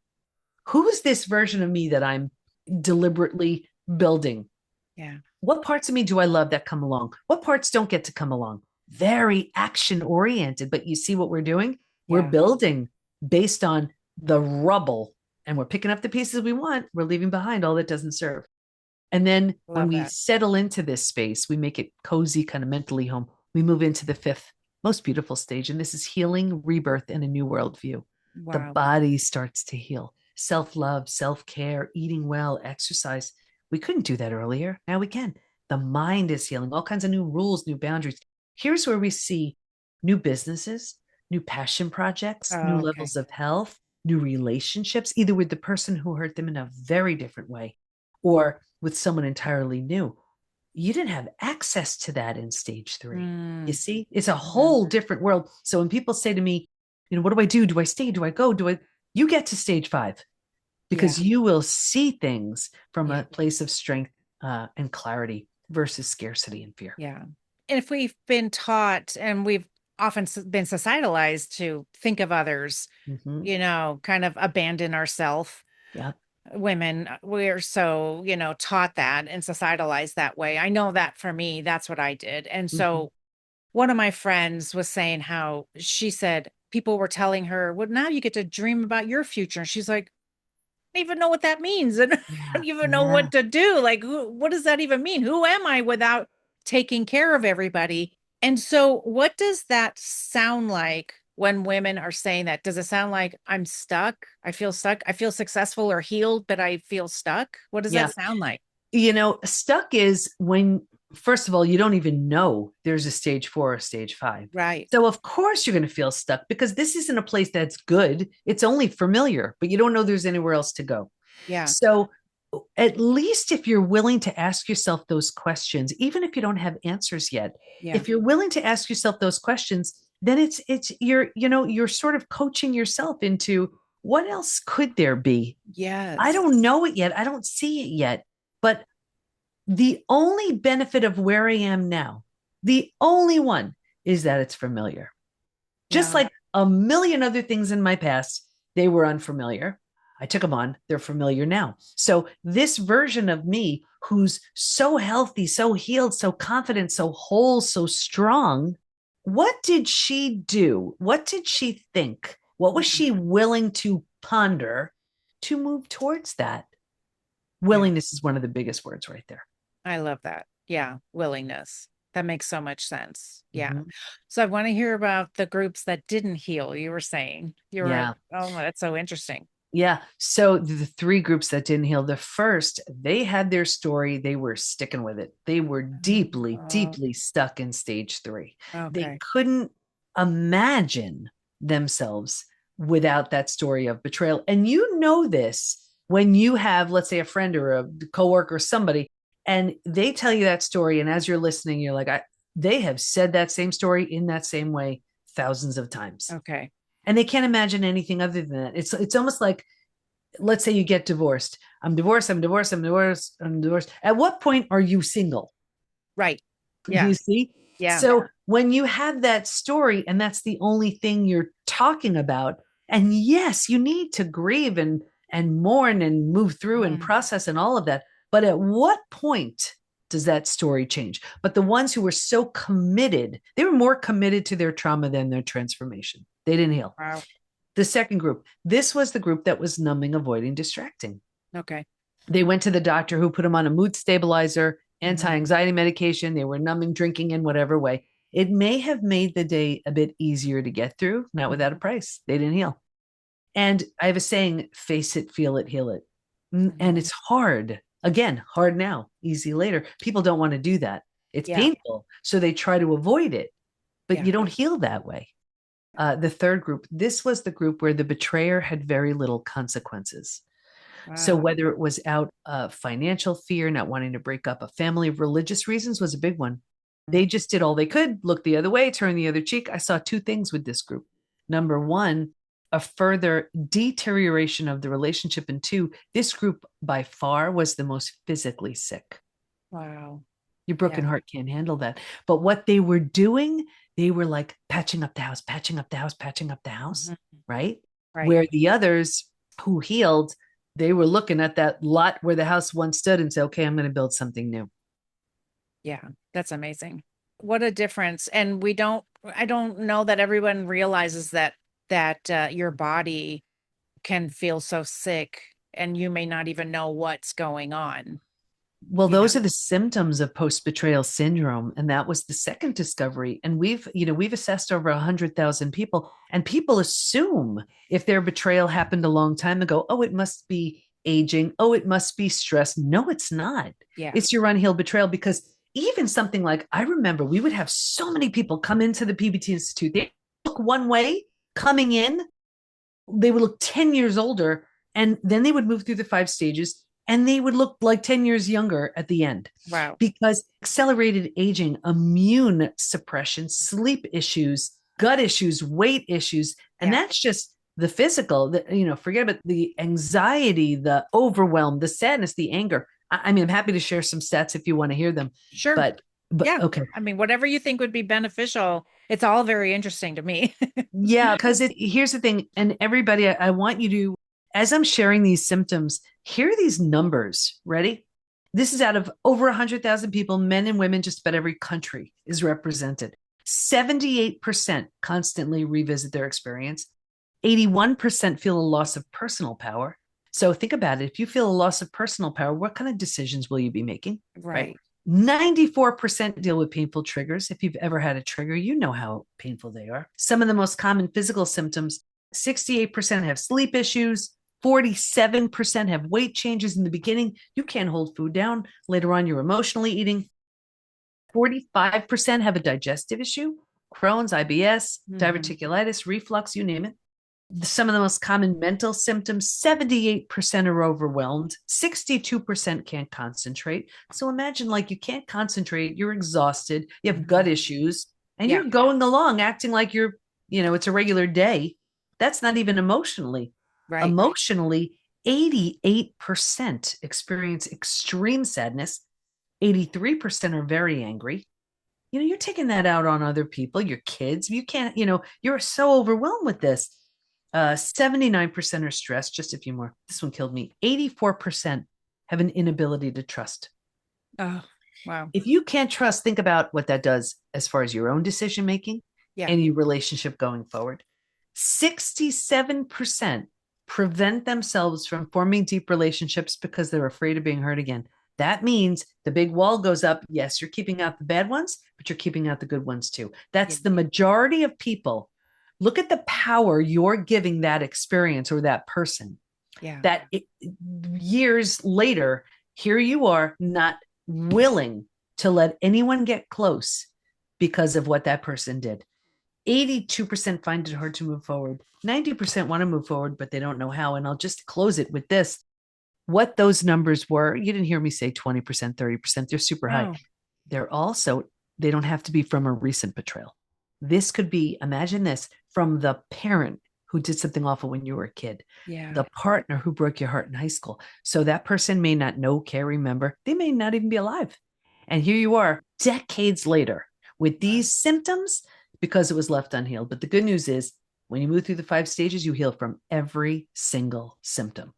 Who is this version of me that I'm deliberately building? Yeah. What parts of me do I love that come along? What parts don't get to come along? Very action oriented, but you see what we're doing? We're building based on the rubble and we're picking up the pieces we want. We're leaving behind all that doesn't serve. And then when we settle into this space, we make it cozy, kind of mentally home. We move into the 5th most beautiful stage. And this is healing, rebirth, and a new worldview. Wow. The body starts to heal. Self-love, self-care, eating well, exercise. We couldn't do that earlier. Now we can. The mind is healing, all kinds of new rules, new boundaries. Here's where we see new businesses, new passion projects, new levels of health, new relationships, either with the person who hurt them in a very different way or with someone entirely new. You didn't have access to that in stage 3. You see, it's a whole different world. So when people say to me, what do I do? Do I stay? Do I go? You get to stage 5 because you will see things from a place of strength and clarity versus scarcity and fear. Yeah. And if we've been taught and we've often been societalized to think of others, kind of abandon ourselves. Yeah. Women, we're so, taught that and societalized that way. I know that for me, that's what I did. And so one of my friends was saying how she said people were telling her, well, now you get to dream about your future. And she's like, I don't even know what that means. And I don't even know what to do. Like, what does that even mean? Who am I without taking care of everybody? And so what does that sound like when women are saying that? Does it sound like I'm stuck? I feel stuck. I feel successful or healed, but I feel stuck. What does that sound like? Stuck is when, first of all, you don't even know there's a stage 4 or stage 5. Right. So of course you're going to feel stuck because this isn't a place that's good. It's only familiar, but you don't know there's anywhere else to go. Yeah. So at least if you're willing to ask yourself those questions, even if you don't have answers yet, Yeah. if you're willing to ask yourself those questions, then you're sort of coaching yourself into what else could there be? Yes. I don't know it yet. I don't see it yet. But the only benefit of where I am now, the only one, is that it's familiar. Just like a million other things in my past, they were unfamiliar. I took them on. They're familiar now. So this version of me who's so healthy, so healed, so confident, so whole, so strong, what did she do? What did she think? What was she willing to ponder to move towards that? Willingness is one of the biggest words right there. I love that. Yeah. Willingness. That makes so much sense. Yeah. Mhm. So I want to hear about the groups that didn't heal. You were saying Yeah. oh, that's so interesting. Yeah. So the three groups that didn't heal, the first, they had their story. They were sticking with it. They were deeply, Oh, deeply stuck in stage 3. They okay. couldn't imagine themselves without that story of betrayal. And you know this when you have, let's say, a friend or a coworker or somebody, and they tell you that story. And as you're listening, you're like, they have said that same story in that same way thousands of times. Okay. And they can't imagine anything other than that. It's almost like, let's say you get divorced. I'm divorced, I'm divorced, I'm divorced, I'm divorced. At what point are you single? Right. Yeah. You see? Yeah. So when you have that story and that's the only thing you're talking about, and yes, you need to grieve and mourn and move through and process and all of that. But at what point does that story change? But the ones who were so committed, they were more committed to their trauma than their transformation. They didn't heal. Wow. The second group, this was the group that was numbing, avoiding, distracting. Okay. They went to the doctor who put them on a mood stabilizer, anti-anxiety medication. They were numbing, drinking in whatever way. It may have made the day a bit easier to get through, not without a price. They didn't heal. And I have a saying, face it, feel it, heal it. And it's hard. Again, hard now, easy later. People don't want to do that. It's painful. So they try to avoid it, but you don't heal that way. The third group, this was the group where the betrayer had very little consequences. So Wow. whether it was out of financial fear, not wanting to break up a family, religious reasons was a big one. They just did all they could, look the other way, turn the other cheek. I saw two things with this group. Number one, a further deterioration of the relationship. And two, this group by far was the most physically sick. Wow. Your broken heart can't handle that. But what they were doing, they were like patching up the house, patching up the house, patching up the house, right? Right. Where the others who healed, they were looking at that lot where the house once stood and said, okay, I'm going to build something new. Yeah. That's amazing. What a difference. And I don't know that everyone realizes that your body can feel so sick and you may not even know what's going on. Well, those are the symptoms of post-betrayal syndrome. And that was the second discovery. And we've assessed over 100,000 people, and people assume if their betrayal happened a long time ago, oh, it must be aging. Oh, it must be stress. No, it's not. Yeah. It's your unhealed betrayal, because even something like, I remember we would have so many people come into the PBT Institute. They look one way coming in, they would look 10 years older, and then they would move through the 5 stages and they would look like 10 years younger at the end. Wow. Because accelerated aging, immune suppression, sleep issues, gut issues, weight issues, and that's just the physical, forget about the anxiety, the overwhelm, the sadness, the anger. I mean, I'm happy to share some stats if you want to hear them. Sure. But yeah. Okay. I mean, whatever you think would be beneficial, it's all very interesting to me. Yeah, because here's the thing, and everybody, I want you to, as I'm sharing these symptoms, hear these numbers. Ready? This is out of over 100,000 people, men and women, just about every country is represented. 78% constantly revisit their experience. 81% feel a loss of personal power. So think about it. If you feel a loss of personal power, what kind of decisions will you be making? Right. 94% deal with painful triggers. If you've ever had a trigger, you know how painful they are. Some of the most common physical symptoms, 68% have sleep issues, 47% have weight changes in the beginning. You can't hold food down. Later on, you're emotionally eating. 45% have a digestive issue, Crohn's, IBS, diverticulitis, reflux, you name it. Some of the most common mental symptoms: 78% are overwhelmed, 62% can't concentrate. So imagine, like, you can't concentrate, you're exhausted, you have gut issues, and Yeah. you're going along acting like it's a regular day. That's not even emotionally. Right. Emotionally, 88% experience extreme sadness, 83% are very angry. You're taking that out on other people, your kids. You can't, you're so overwhelmed with this. 79% are stressed. Just a few more. This one killed me. 84% have an inability to trust. Oh, wow. If you can't trust, think about what that does as far as your own decision making Yeah. and your relationship going forward. 67% prevent themselves from forming deep relationships because they're afraid of being hurt again. That means the big wall goes up. Yes, you're keeping out the bad ones, but you're keeping out the good ones too. Yeah. That's the majority of people. Look at the power you're giving that experience or that person. Yeah. Years later, here you are, not willing to let anyone get close because of what that person did. 82% find it hard to move forward. 90% want to move forward, but they don't know how. And I'll just close it with this. What those numbers were, you didn't hear me say 20%, 30%. They're super high. Oh, They don't have to be from a recent betrayal. This could be, imagine this, from the parent who did something awful when you were a kid, yeah. the partner who broke your heart in high school. So that person may not know, care, remember. They may not even be alive. And here you are, decades later, with these symptoms because it was left unhealed. But the good news is, when you move through the 5 stages, you heal from every single symptom.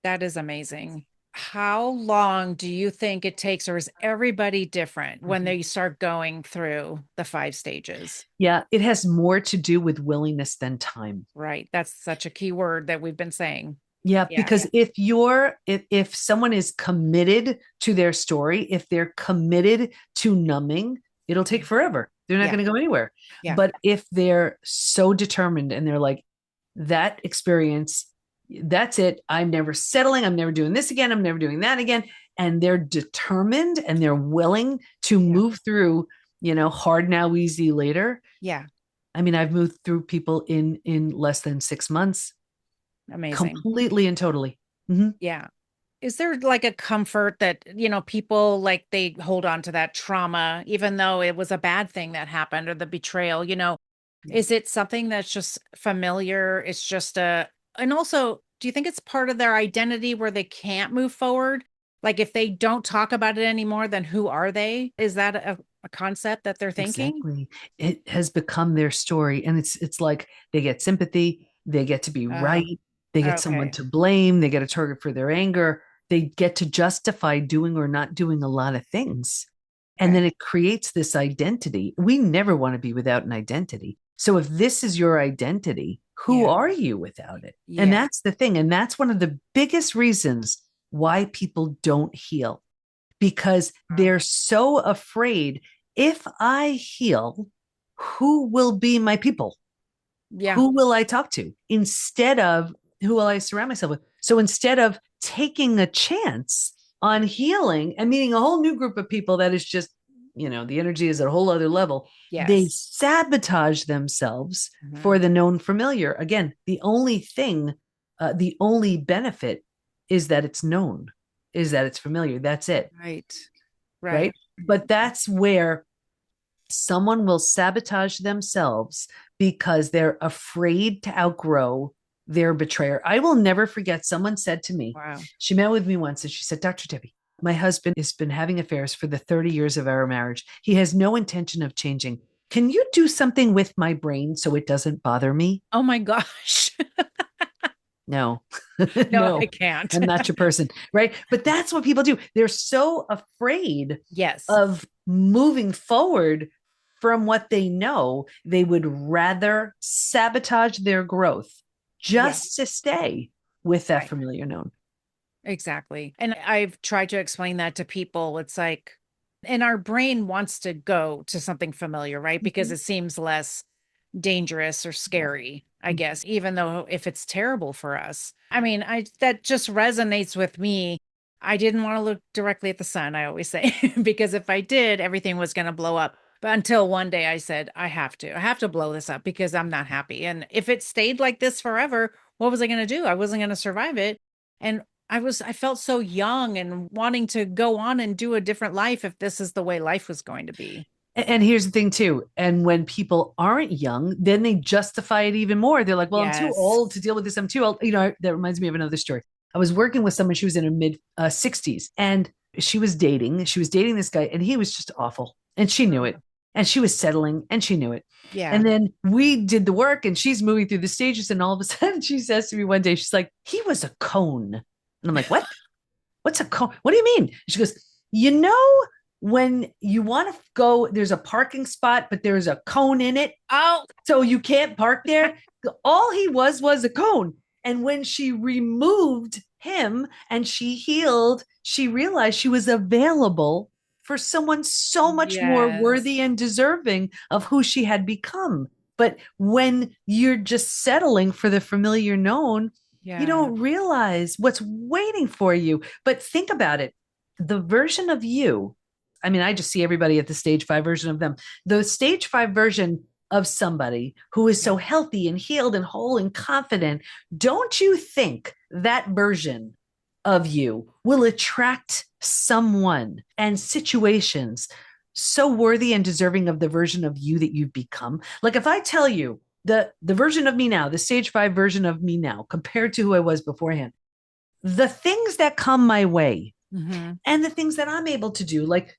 That is amazing. How long do you think it takes, or is everybody different when Mhm. they start going through the 5 stages? Yeah, it has more to do with willingness than time. Right. That's such a key word that we've been saying. Yeah, Yeah. because if someone is committed to their story, if they're committed to numbing, it'll take forever. They're not Yeah. going to go anywhere. Yeah. But if they're so determined and they're like, that experience, that's it. I'm never settling. I'm never doing this again. I'm never doing that again. And they're determined and they're willing to Yeah. move through, hard now, easy later. Yeah. I mean, I've moved through people in less than 6 months, Amazing. completely and totally. Mm-hmm. Yeah. Is there like a comfort that, people like they hold on to that trauma, even though it was a bad thing that happened or the betrayal, Yeah. is it something that's just familiar? It's just and also, do you think it's part of their identity where they can't move forward? Like if they don't talk about it anymore, then who are they? Is that a concept that they're thinking? Exactly. It has become their story. And it's like they get sympathy, they get to be Oh, right, they get someone okay. to blame, they get a target for their anger, they get to justify doing or not doing a lot of things. And Okay. then it creates this identity. We never want to be without an identity. So if this is your identity, who Yeah. are you without it? And Yeah. that's the thing. And that's one of the biggest reasons why people don't heal, because Wow. they're so afraid, if I heal, who will be my people? Yeah. Who will I talk to? Instead of who will I surround myself with? So instead of taking a chance on healing and meeting a whole new group of people that is just, the energy is at a whole other level, they Yes. sabotage themselves Mhm. for the known familiar. Again, the only benefit is that it's known, is that it's familiar. That's it. Right. Right. Right. But that's where someone will sabotage themselves because they're afraid to outgrow their betrayer. I will never forget, someone said to me, Wow. she met with me once and she said, Dr. Debi, my husband has been having affairs for the 30 years of our marriage. He has no intention of changing. Can you do something with my brain so it doesn't bother me? Oh my gosh. No, No, I no, can't. I'm not your person. Right. But that's what people do. They're so afraid Yes. of moving forward from what they know, they would rather sabotage their growth Yeah. just to stay with that Right. familiar known. Exactly. And I've tried to explain that to people. It's like, and our brain wants to go to something familiar, right? Because Mhm. it seems less dangerous or Yeah. scary, I Mhm. guess, even though if it's terrible for us. I mean, that just resonates with me. I didn't want to look directly at the sun, I always say, because if I did, everything was going to blow up. But until one day I said, I have to blow this up because I'm not happy. And if it stayed like this forever, what was I going to do? I wasn't going to survive it. And I felt so young and wanting to go on and do a different life if this is the way life was going to be. And here's the thing too. And when people aren't young, then they justify it even more. They're like, well, I'm too Yes. old to deal with this. I'm too old. That reminds me of another story. I was working with someone, she was in her mid 60s, and she was dating this guy, and he was just awful. And she knew it. And she was settling, and she knew it. Yeah. And then we did the work, and she's moving through the stages. And all of a sudden, she says to me one day, she's like, he was a cone. And I'm like, what? What's a cone? What do you mean? She goes, you know, when you want to go, there's a parking spot, but there's a cone in it. Oh, So you can't park there. All he was a cone. And when she removed him and she healed, she realized she was available for someone so much more yes. worthy and deserving of who she had become. But when you're just settling for the familiar known, you Yeah. don't realize what's waiting for you. But think about it. The version of you, I mean, I just see everybody at the stage 5 version of them. The stage 5 version of somebody who is so Yeah. healthy and healed and whole and confident, don't you think that version of you will attract someone and situations so worthy and deserving of the version of you that you've become? Like if I tell you the version of me now, the stage 5 version of me now compared to who I was beforehand, the things that come my way Mm-hmm. and the things that I'm able to do, like,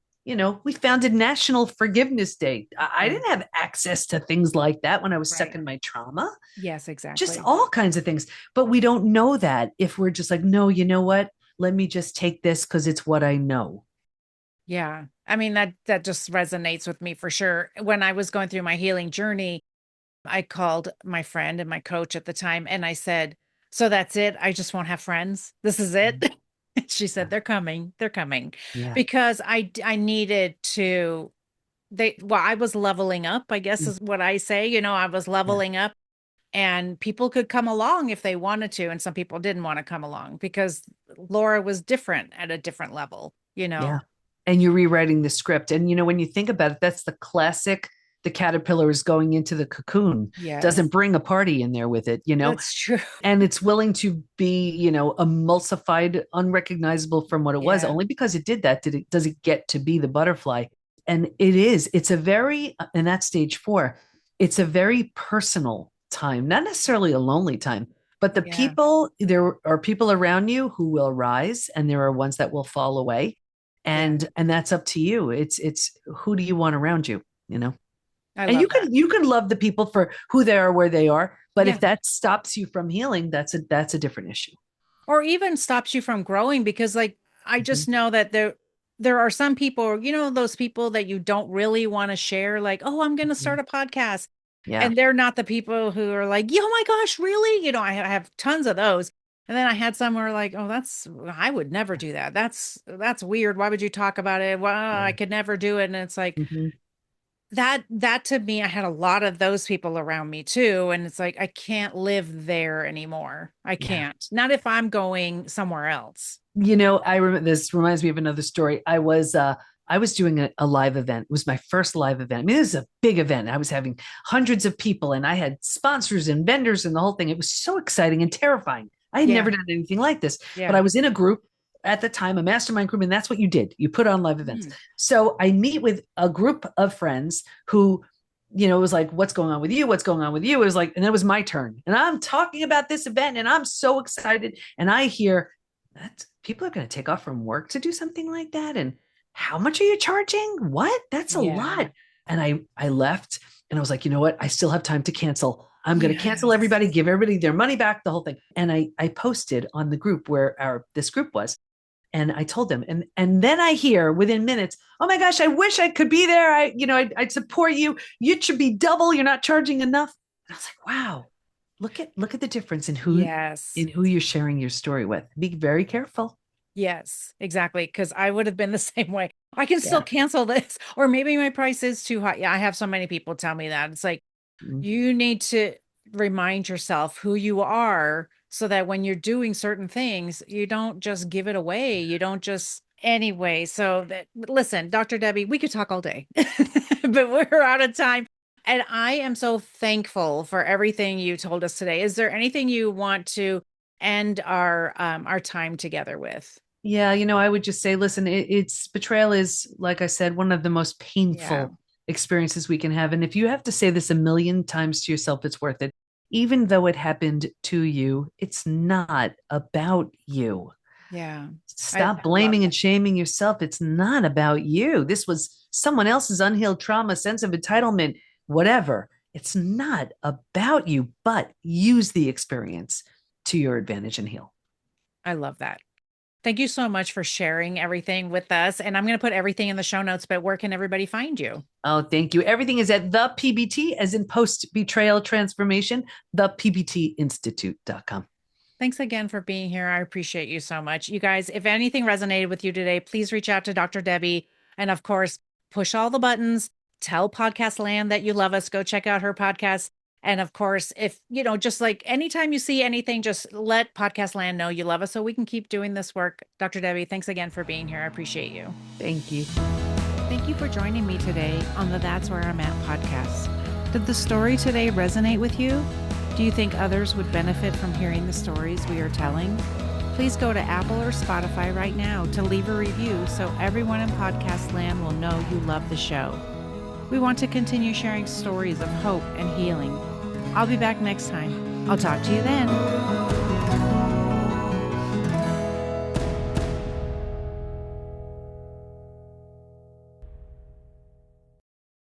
we founded National Forgiveness Day. I Yeah. didn't have access to things like that when I was stuck Right. in my trauma, Yes, just exactly. all kinds of things. But we don't know that if we're just like, no, you know what? Let me just take this because it's what I know. Yeah. I mean, that just resonates with me for sure. When I was going through my healing journey, I called my friend and my coach at the time and I said, "So that's it? I just won't have friends. This is it?" She said, Yeah. "They're coming. They're coming." Yeah. Because I needed to I was leveling up, I guess is what I say, I was Yeah. leveling up and people could come along if they wanted to and some people didn't want to come along because Laura was different at a different level. Yeah. And you're rewriting the script. And, when you think about it, that's the classic. The caterpillar is going into the cocoon, Yes. doesn't bring a party in there with it. That's true. And it's willing to be, emulsified, unrecognizable from what it was. Yeah. Only because it did that does it get to be the butterfly. And it's a very, and that's stage 4, it's a very personal time, not necessarily a lonely time, but Yeah. there are people around you who will rise and there are ones that will fall away. Yeah. And that's up to you. It's who do you want around you? I And love that. you can love the people for who they are, where they are. But Yeah. if that stops you from healing, that's a different issue. Or even stops you from growing because like I Mhm. just know that there are some people, those people that you don't really want to share like, "Oh, I'm going to start Mhm. a podcast." Yeah. And they're not the people who are like, "Oh my gosh, really?" I have tons of those. And then I had some who are like, "Oh, I would never do that. That's weird. Why would you talk about it? Well, I Yeah. could never do it." And it's like Hmm. that to me, I had a lot of those people around me too. And it's like, I can't live there anymore. I Yeah. can't. Not if I'm going somewhere else. I remember, this reminds me of another story. I was doing a live event. It was my first live event. I mean, this is a big event. I was having hundreds of people and I had sponsors and vendors and the whole thing. It was so exciting and terrifying. I had Yeah. never done anything like this, but Yeah. I was in a group at the time, a mastermind group, and that's what you did. You put on live events. Mhm. So I meet with a group of friends who, it was like, what's going on with you? What's going on with you? It was like, and then it was my turn. And I'm talking about this event and I'm so excited. And I hear that people are going to take off from work to do something like that. And how much are you charging? What? That's a Yeah. lot. And I left and I was like, you know what? I still have time to cancel. I'm going to cancel Yes. everybody, give everybody their money back, the whole thing. And I posted on the group where this group was. And I told them, and then I hear within minutes, oh my gosh, I wish I could be there. I'd support you. You should be double. You're not charging enough. And I was like, wow, look at the difference in who Yes. in who you're sharing your story with. Be very careful. Yes, exactly. Because I would have been the same way. I can still Yeah. cancel this, or maybe my price is too high. Yeah, I have so many people tell me that. It's like, Mm. you need to remind yourself who you are so that when you're doing certain things, you don't just give it away. You don't just anyway. So that listen, Dr. Debi, we could talk all day. but we're out of time. And I am so thankful for everything you told us today. Is there anything you want to end our time together with? Yeah, I would just say, listen, it's betrayal is, like I said, one of the most Yeah. painful experiences we can have. And if you have to say this a million times to yourself, it's worth it. Even though it happened to you, it's not about you. Yeah. I Stop love blaming that. and shaming yourself. It's not about you. This was someone else's unhealed trauma, sense of entitlement, whatever. It's not about you, but use the experience to your advantage and heal. I love that. Thank you so much for sharing everything with us. And I'm going to put everything in the show notes, but where can everybody find you? Oh, thank you. Everything is at the PBT, as in Post Betrayal Transformation, the PBT Institute.com. Thanks again for being here. I appreciate you so much. You guys, if anything resonated with you today, please reach out to Dr. Debi. And of course, push all the buttons, tell Podcast Land that you love us. Go check out her podcast. And of course, if, just like anytime you see anything, just let Podcast Land know you love us so we can keep doing this work. Dr. Debi, thanks again for being here. I appreciate you. Thank you. Thank you for joining me today on the That's Where I'm At podcast. Did the story today resonate with you? Do you think others would benefit from hearing the stories we are telling? Please go to Apple or Spotify right now to leave a review so everyone in podcast land will know you love the show. We want to continue sharing stories of hope and healing. I'll be back next time. I'll talk to you then.